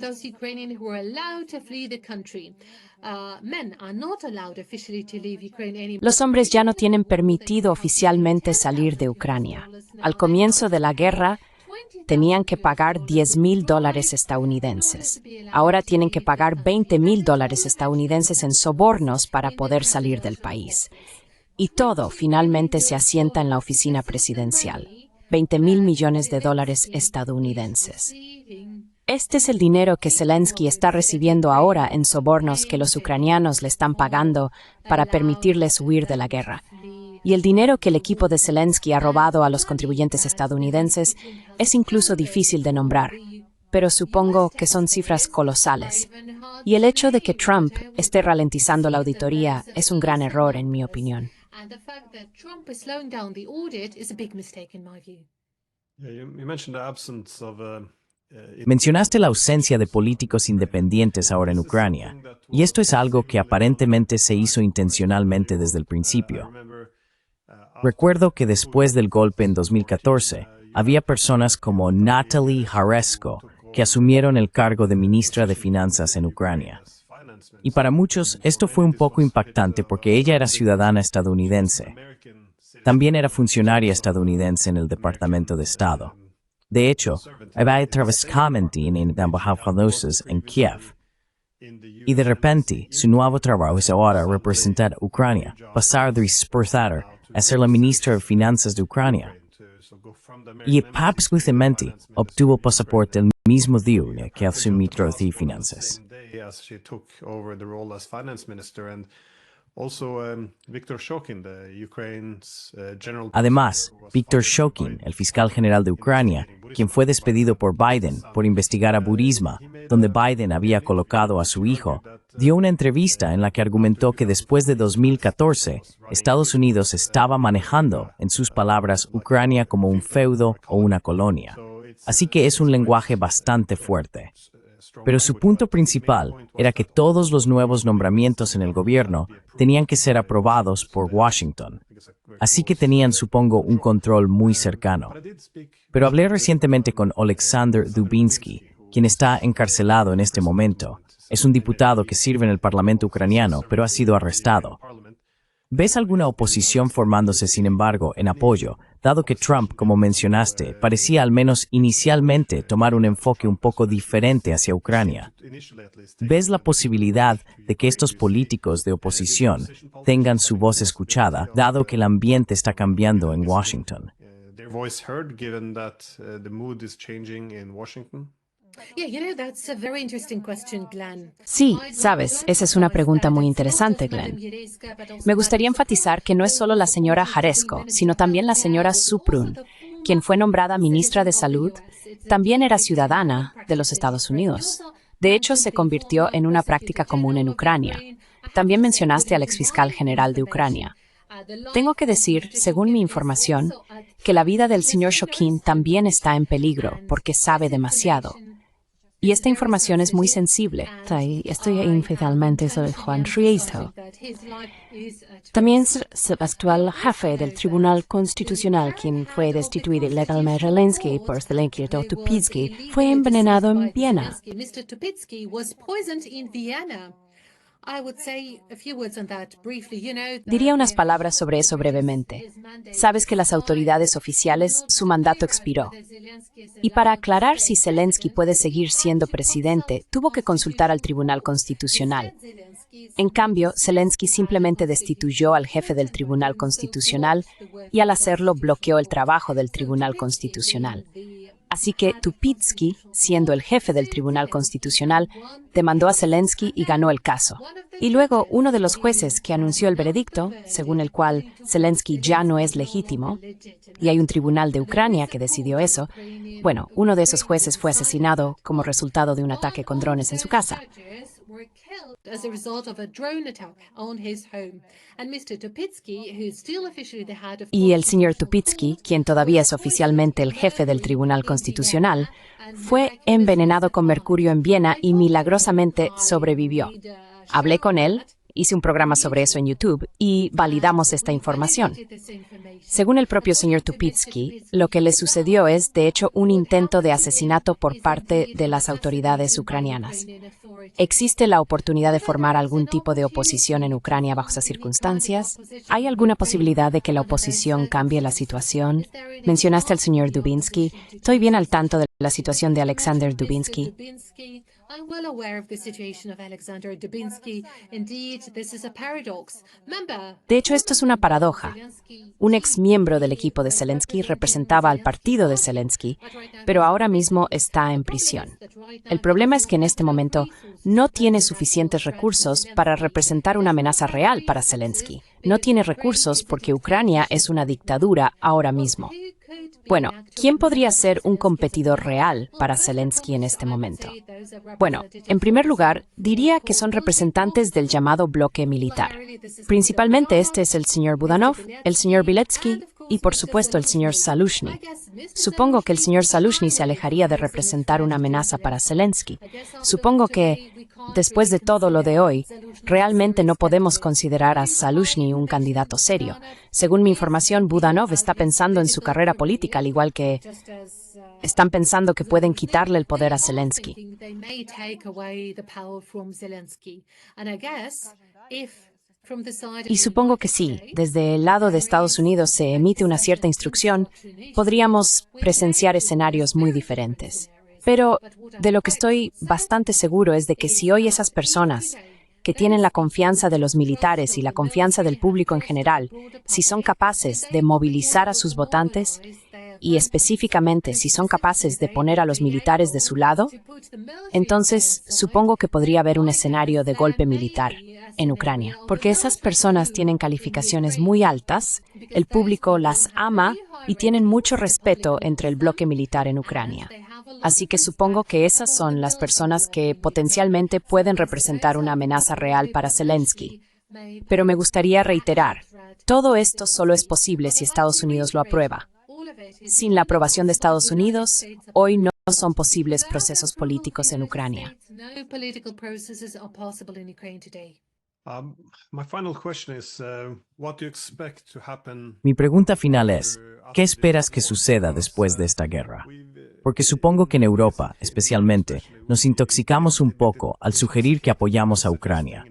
Los hombres ya no tienen permitido oficialmente salir de Ucrania. Al comienzo de la guerra, tenían que pagar $10.000 estadounidenses. Ahora tienen que pagar $20.000 estadounidenses en sobornos para poder salir del país. Y todo finalmente se asienta en la oficina presidencial. $20.000 millones de dólares estadounidenses. Este es el dinero que Zelensky está recibiendo ahora en sobornos que los ucranianos le están pagando para permitirles huir de la guerra. Y el dinero que el equipo de Zelensky ha robado a los contribuyentes estadounidenses es incluso difícil de nombrar. pero supongo que son cifras colosales. Y el hecho de que Trump esté ralentizando la auditoría es un gran error, en mi opinión. Mencionaste la ausencia de políticos independientes ahora en Ucrania, y esto es algo que aparentemente se hizo intencionalmente desde el principio. Recuerdo que después del golpe en 2014, había personas como Natalie Haresko que asumieron el cargo de ministra de Finanzas en Ucrania. Y para muchos esto fue un poco impactante porque ella era ciudadana estadounidense. También era funcionaria estadounidense en el Departamento de Estado. De hecho, había trabajado en embajadas en Kiev. Y de repente, su nuevo trabajo es ahora representar a Ucrania, pasar de exportar a ser la ministra de Finanzas de Ucrania. Y posiblemente obtuvo el pasaporte el mismo día que su ministro de Finanzas. Además, Viktor Shokin, el fiscal general de Ucrania, quien fue despedido por Biden por investigar a Burisma, donde Biden había colocado a su hijo, dio una entrevista en la que argumentó que después de 2014, Estados Unidos estaba manejando, en sus palabras, Ucrania como un feudo o una colonia. Así que es un lenguaje bastante fuerte. Pero su punto principal era que todos los nuevos nombramientos en el gobierno tenían que ser aprobados por Washington. Así que tenían, supongo, un control muy cercano. Pero hablé recientemente con Alexander Dubinsky, quien está encarcelado en este momento. Es un diputado que sirve en el Parlamento ucraniano, pero ha sido arrestado. ¿Ves alguna oposición formándose, sin embargo, en apoyo, dado que Trump, como mencionaste, parecía al menos inicialmente tomar un enfoque un poco diferente hacia Ucrania? ¿Ves la posibilidad de que estos políticos de oposición tengan su voz escuchada, dado que el ambiente está cambiando en Washington? Sí, sabes, esa es una pregunta muy interesante, Glenn. Me gustaría enfatizar que no es solo la señora Haresko, sino también la señora Suprun, quien fue nombrada ministra de Salud, también era ciudadana de los Estados Unidos. De hecho, se convirtió en una práctica común en Ucrania. También mencionaste al exfiscal general de Ucrania. Tengo que decir, según mi información, que la vida del señor Shokin también está en peligro porque sabe demasiado. Y esta información es muy sensible. Sí, estoy infinitamente sobre Juan Riesto. También es el actual jefe del Tribunal Constitucional, quien fue destituido ilegalmente Zelensky por Zelensky. Tupitsky fue envenenado en Viena. Diría unas palabras sobre eso brevemente. Sabes que las autoridades oficiales, su mandato expiró. Y para aclarar si Zelensky puede seguir siendo presidente, tuvo que consultar al Tribunal Constitucional. En cambio, Zelensky simplemente destituyó al jefe del Tribunal Constitucional y al hacerlo bloqueó el trabajo del Tribunal Constitucional. Así que Tupitsky, siendo el jefe del Tribunal Constitucional, demandó a Zelensky y ganó el caso. Y luego uno de los jueces que anunció el veredicto, según el cual Zelensky ya no es legítimo, y hay un tribunal de Ucrania que decidió eso, bueno, uno de esos jueces fue asesinado como resultado de un ataque con drones en su casa. Y el señor Tupitsky, quien todavía es oficialmente el jefe del Tribunal Constitucional, fue envenenado con mercurio en Viena y milagrosamente sobrevivió. Hablé con él, hice un programa sobre eso en YouTube y validamos esta información. Según el propio señor Tupitsky, lo que le sucedió es, de hecho, un intento de asesinato por parte de las autoridades ucranianas. ¿Existe la oportunidad de formar algún tipo de oposición en Ucrania bajo esas circunstancias? ¿Hay alguna posibilidad de que la oposición cambie la situación? Mencionaste al señor Dubinsky. Estoy bien al tanto de la situación de Alexander Dubinsky. De hecho, esto es una paradoja. Un ex miembro del equipo de Zelensky representaba al partido de Zelensky, pero ahora mismo está en prisión. El problema es que en este momento no tiene suficientes recursos para representar una amenaza real para Zelensky. No tiene recursos porque Ucrania es una dictadura ahora mismo. Bueno, ¿quién podría ser un competidor real para Zelensky en este momento? Bueno, en primer lugar, diría que son representantes del llamado bloque militar. Principalmente este es el señor Budanov, el señor Biletsky y, por supuesto, el señor Zaluzhny. Supongo que el señor Zaluzhny se alejaría de representar una amenaza para Zelensky. Supongo que, después de todo lo de hoy, realmente no podemos considerar a Zaluzhny un candidato serio. Según mi información, Budanov está pensando en su carrera política, al igual que están pensando que pueden quitarle el poder a Zelensky. Y supongo que sí, desde el lado de Estados Unidos se emite una cierta instrucción, podríamos presenciar escenarios muy diferentes. Pero de lo que estoy bastante seguro es de que si hoy esas personas que tienen la confianza de los militares y la confianza del público en general, si son capaces de movilizar a sus votantes y específicamente si son capaces de poner a los militares de su lado, entonces supongo que podría haber un escenario de golpe militar en Ucrania. Porque esas personas tienen calificaciones muy altas, el público las ama y tienen mucho respeto entre el bloque militar en Ucrania. Así que supongo que esas son las personas que potencialmente pueden representar una amenaza real para Zelensky. Pero me gustaría reiterar, todo esto solo es posible si Estados Unidos lo aprueba. Sin la aprobación de Estados Unidos, hoy no son posibles procesos políticos en Ucrania. Mi pregunta final es, ¿qué esperas que suceda después de esta guerra? Porque supongo que en Europa, especialmente, nos intoxicamos un poco al sugerir que apoyamos a Ucrania.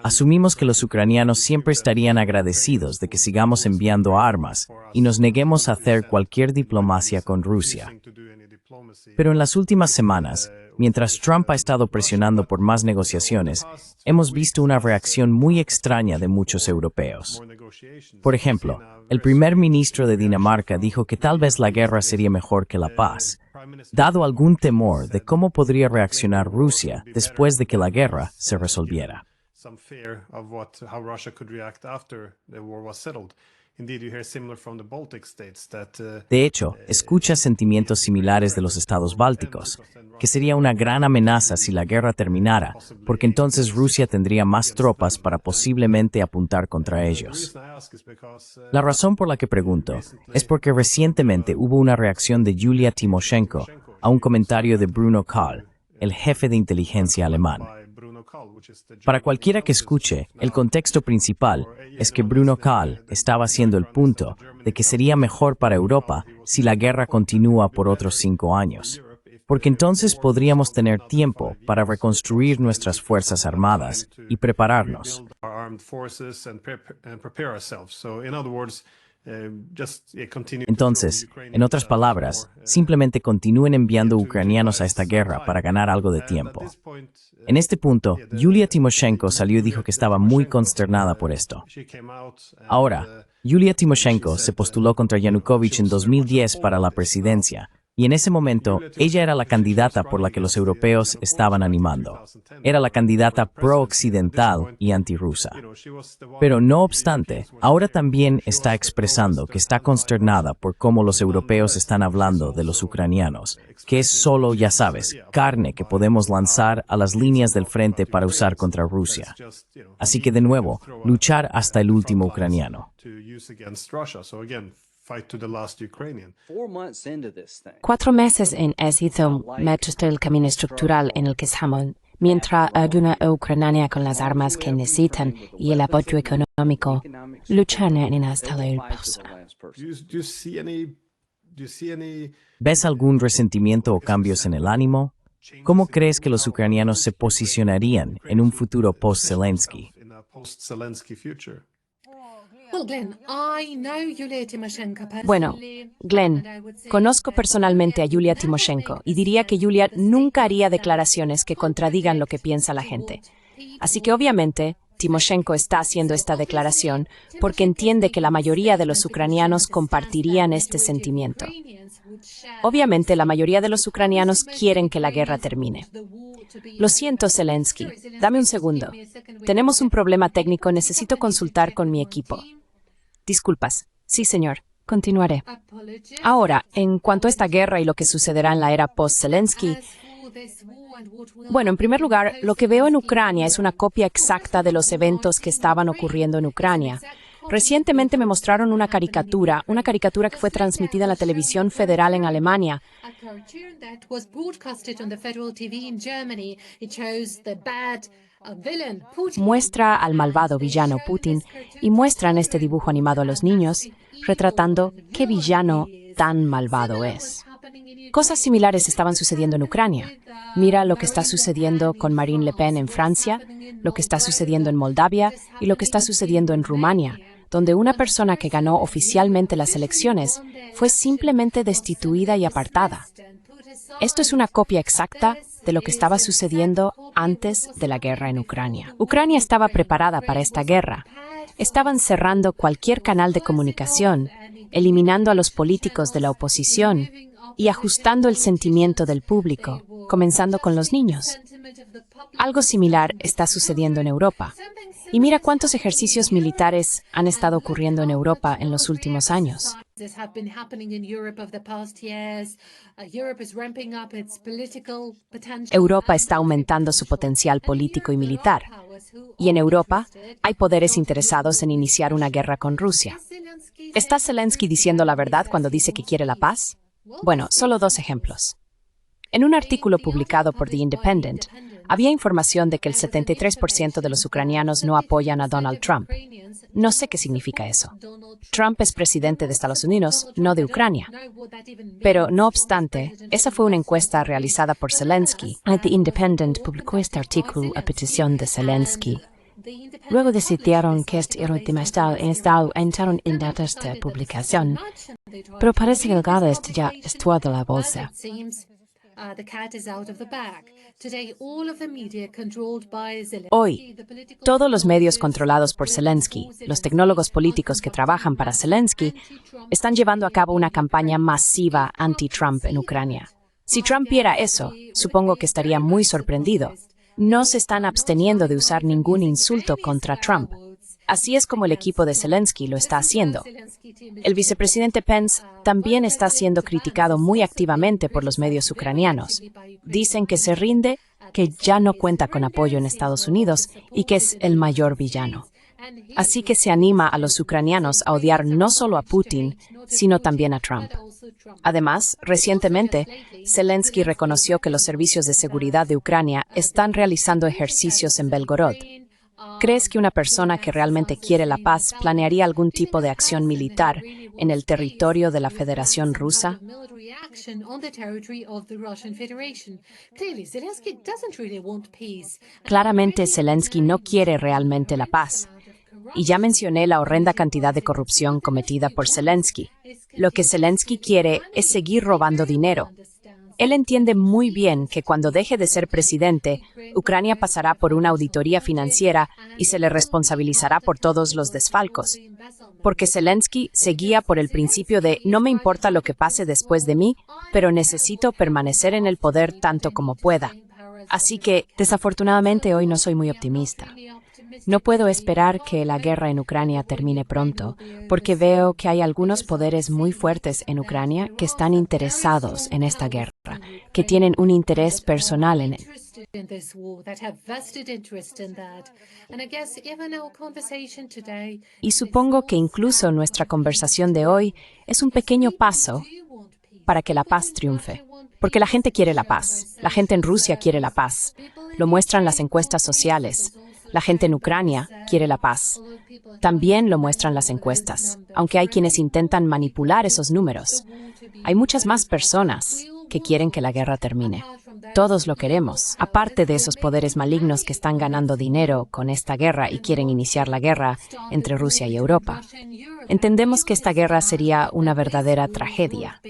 Asumimos que los ucranianos siempre estarían agradecidos de que sigamos enviando armas y nos neguemos a hacer cualquier diplomacia con Rusia. Pero en las últimas semanas, mientras Trump ha estado presionando por más negociaciones, hemos visto una reacción muy extraña de muchos europeos. Por ejemplo, el primer ministro de Dinamarca dijo que tal vez la guerra sería mejor que la paz, dado algún temor de cómo podría reaccionar Rusia después de que la guerra se resolviera. De hecho, escucha sentimientos similares de los estados bálticos, que sería una gran amenaza si la guerra terminara, porque entonces Rusia tendría más tropas para posiblemente apuntar contra ellos. La razón por la que pregunto es porque recientemente hubo una reacción de Yulia Tymoshenko a un comentario de Bruno Kahl, el jefe de inteligencia alemán. Para cualquiera que escuche, el contexto principal es que Bruno Kahl estaba haciendo el punto de que sería mejor para Europa si la guerra continúa por otros 5 años, porque entonces podríamos tener tiempo para reconstruir nuestras fuerzas armadas y prepararnos. Entonces, en otras palabras, simplemente continúen enviando ucranianos a esta guerra para ganar algo de tiempo. En este punto, Yulia Tymoshenko salió y dijo que estaba muy consternada por esto. Ahora, Yulia Tymoshenko se postuló contra Yanukovych en 2010 para la presidencia, y en ese momento, ella era la candidata por la que los europeos estaban animando. Era la candidata pro-occidental y antirrusa. Pero no obstante, ahora también está expresando que está consternada por cómo los europeos están hablando de los ucranianos, que es solo, ya sabes, carne que podemos lanzar a las líneas del frente para usar contra Rusia. Así que de nuevo, luchar hasta el último ucraniano. 4 meses en éxito muestra el camino estructural en el que estamos, mientras ayudan a Ucrania con las armas que necesitan y el apoyo económico, luchan en hasta la persona. ¿Ves algún resentimiento o cambios en el ánimo? ¿Cómo crees que los ucranianos se posicionarían en un futuro post-Zelensky? Bueno, Glenn, conozco personalmente a Yulia Tymoshenko y diría que Yulia nunca haría declaraciones que contradigan lo que piensa la gente. Así que obviamente, Tymoshenko está haciendo esta declaración porque entiende que la mayoría de los ucranianos compartirían este sentimiento. Obviamente, la mayoría de los ucranianos quieren que la guerra termine. Lo siento, Zelensky. Dame un segundo. Tenemos un problema técnico, necesito consultar con mi equipo. Disculpas. Sí, señor. Continuaré. Ahora, en cuanto a esta guerra y lo que sucederá en la era post-Zelensky, bueno, en primer lugar, lo que veo en Ucrania es una copia exacta de los eventos que estaban ocurriendo en Ucrania. Recientemente me mostraron una caricatura que fue transmitida en la televisión federal en Alemania. Muestra al malvado villano Putin y muestran este dibujo animado a los niños, retratando qué villano tan malvado es. Cosas similares estaban sucediendo en Ucrania. Mira lo que está sucediendo con Marine Le Pen en Francia, lo que está sucediendo en Moldavia y lo que está sucediendo en Rumania, donde una persona que ganó oficialmente las elecciones fue simplemente destituida y apartada. Esto es una copia exacta de lo que estaba sucediendo antes de la guerra en Ucrania. Ucrania estaba preparada para esta guerra. Estaban cerrando cualquier canal de comunicación, eliminando a los políticos de la oposición y ajustando el sentimiento del público, comenzando con los niños. Algo similar está sucediendo en Europa. Y mira cuántos ejercicios militares han estado ocurriendo en Europa en los últimos años. Europa está aumentando su potencial político y militar. Y en Europa hay poderes interesados en iniciar una guerra con Rusia. ¿Está Zelensky diciendo la verdad cuando dice que quiere la paz? Bueno, solo 2 ejemplos. En un artículo publicado por The Independent, había información de que el 73% de los ucranianos no apoyan a Donald Trump. No sé qué significa eso. Trump es presidente de Estados Unidos, no de Ucrania. Pero, no obstante, esa fue una encuesta realizada por Zelensky. The Independent publicó este artículo a petición de Zelensky. Luego decidieron que este era el tema entraron en esta publicación. Pero parece que el gato ya estuvo de la bolsa. Hoy, todos los medios controlados por Zelensky, los tecnólogos políticos que trabajan para Zelensky, están llevando a cabo una campaña masiva anti-Trump en Ucrania. Si Trump viera eso, supongo que estaría muy sorprendido. No se están absteniendo de usar ningún insulto contra Trump. Así es como el equipo de Zelensky lo está haciendo. El vicepresidente Pence también está siendo criticado muy activamente por los medios ucranianos. Dicen que se rinde, que ya no cuenta con apoyo en Estados Unidos y que es el mayor villano. Así que se anima a los ucranianos a odiar no solo a Putin, sino también a Trump. Además, recientemente, Zelensky reconoció que los servicios de seguridad de Ucrania están realizando ejercicios en Belgorod. ¿Crees que una persona que realmente quiere la paz planearía algún tipo de acción militar en el territorio de la Federación Rusa? Claramente, Zelensky no quiere realmente la paz. Y ya mencioné la horrenda cantidad de corrupción cometida por Zelensky. Lo que Zelensky quiere es seguir robando dinero. Él entiende muy bien que cuando deje de ser presidente, Ucrania pasará por una auditoría financiera y se le responsabilizará por todos los desfalcos. Porque Zelensky se guía por el principio de no me importa lo que pase después de mí, pero necesito permanecer en el poder tanto como pueda. Así que, desafortunadamente, hoy no soy muy optimista. No puedo esperar que la guerra en Ucrania termine pronto, porque veo que hay algunos poderes muy fuertes en Ucrania que están interesados en esta guerra, que tienen un interés personal en él. Y supongo que incluso nuestra conversación de hoy es un pequeño paso para que la paz triunfe. Porque la gente quiere la paz. La gente en Rusia quiere la paz. Lo muestran las encuestas sociales. La gente en Ucrania quiere la paz. También lo muestran las encuestas, aunque hay quienes intentan manipular esos números. Hay muchas más personas que quieren que la guerra termine. Todos lo queremos, aparte de esos poderes malignos que están ganando dinero con esta guerra y quieren iniciar la guerra entre Rusia y Europa. Entendemos que esta guerra sería una verdadera tragedia,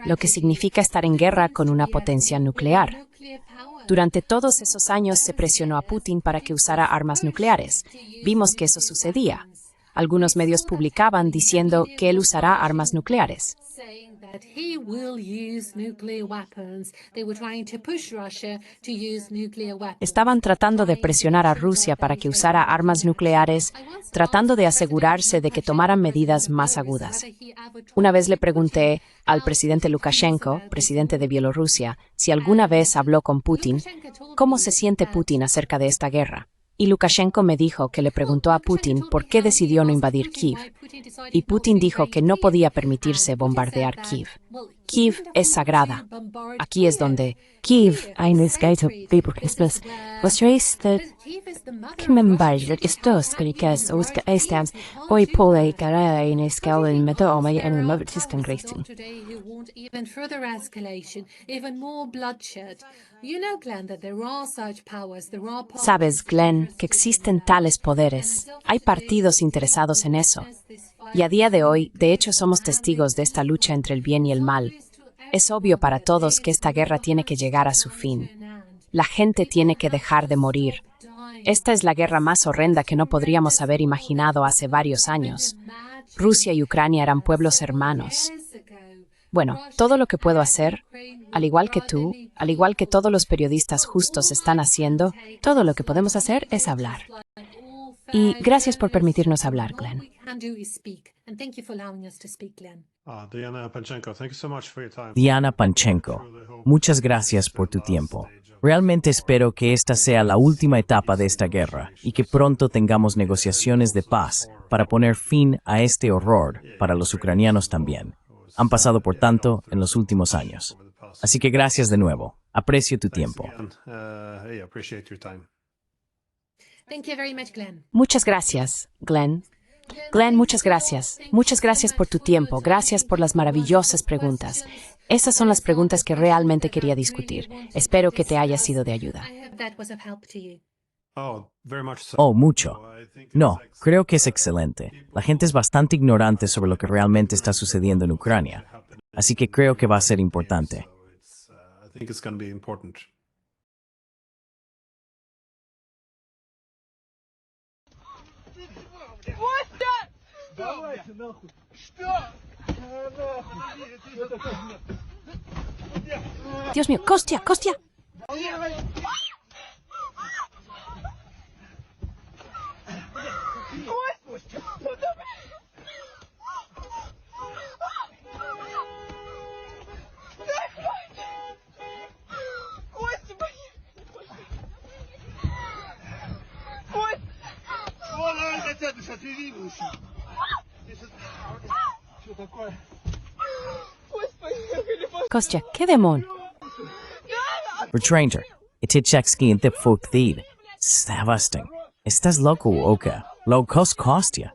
lo que significa estar en guerra con una potencia nuclear. Durante todos esos años se presionó a Putin para que usara armas nucleares. Vimos que eso sucedía. Algunos medios publicaban diciendo que él usará armas nucleares. He will use nuclear weapons. They were trying to push Russia to use nuclear weapons. Estaban tratando de presionar a Rusia para que usara armas nucleares, tratando de asegurarse de que tomaran medidas más agudas. Una vez le pregunté al presidente Lukashenko, presidente de Bielorrusia, si alguna vez habló con Putin, ¿cómo se siente Putin acerca de esta guerra? Y Lukashenko me dijo que le preguntó a Putin por qué decidió no invadir Kiev. Y Putin dijo que no podía permitirse bombardear Kiev. Kiev es sagrada. Aquí es donde Kiev eine skate people Christmas was raised that Kimembar is dos krikas og estams oi pole gara in skal in med om en mobtiskan greeting. Even further escalation, even more bloodshed. You know, Glenn, that there are such powers. There are powers. Sabes, Glenn, que existen tales poderes. Hay partidos interesados en eso. Y a día de hoy, de hecho, somos testigos de esta lucha entre el bien y el mal. Es obvio para todos que esta guerra tiene que llegar a su fin. La gente tiene que dejar de morir. Esta es la guerra más horrenda que no podríamos haber imaginado hace varios años. Rusia y Ucrania eran pueblos hermanos. Bueno, todo lo que puedo hacer, al igual que tú, al igual que todos los periodistas justos están haciendo, todo lo que podemos hacer es hablar. Y gracias por permitirnos hablar, Glenn. Diana Panchenko, muchas gracias por tu tiempo. Realmente espero que esta sea la última etapa de esta guerra y que pronto tengamos negociaciones de paz para poner fin a este horror para los ucranianos también. Han pasado por tanto en los últimos años. Así que gracias de nuevo. Aprecio tu tiempo. Muchas gracias, Glenn. Glenn, muchas gracias. Muchas gracias por tu tiempo. Gracias por las maravillosas preguntas. Esas son las preguntas que realmente quería discutir. Espero que te haya sido de ayuda. Oh, mucho. No, creo que es excelente. La gente es bastante ignorante sobre lo que realmente está sucediendo en Ucrania. Así que creo que va a ser importante. Dios mío, Kostya, Kostya. Kostya, ¿qué demon? Retrainer, itichekski and thip folk theed. Stavasting. Estás loco, oka. Locos Kostya.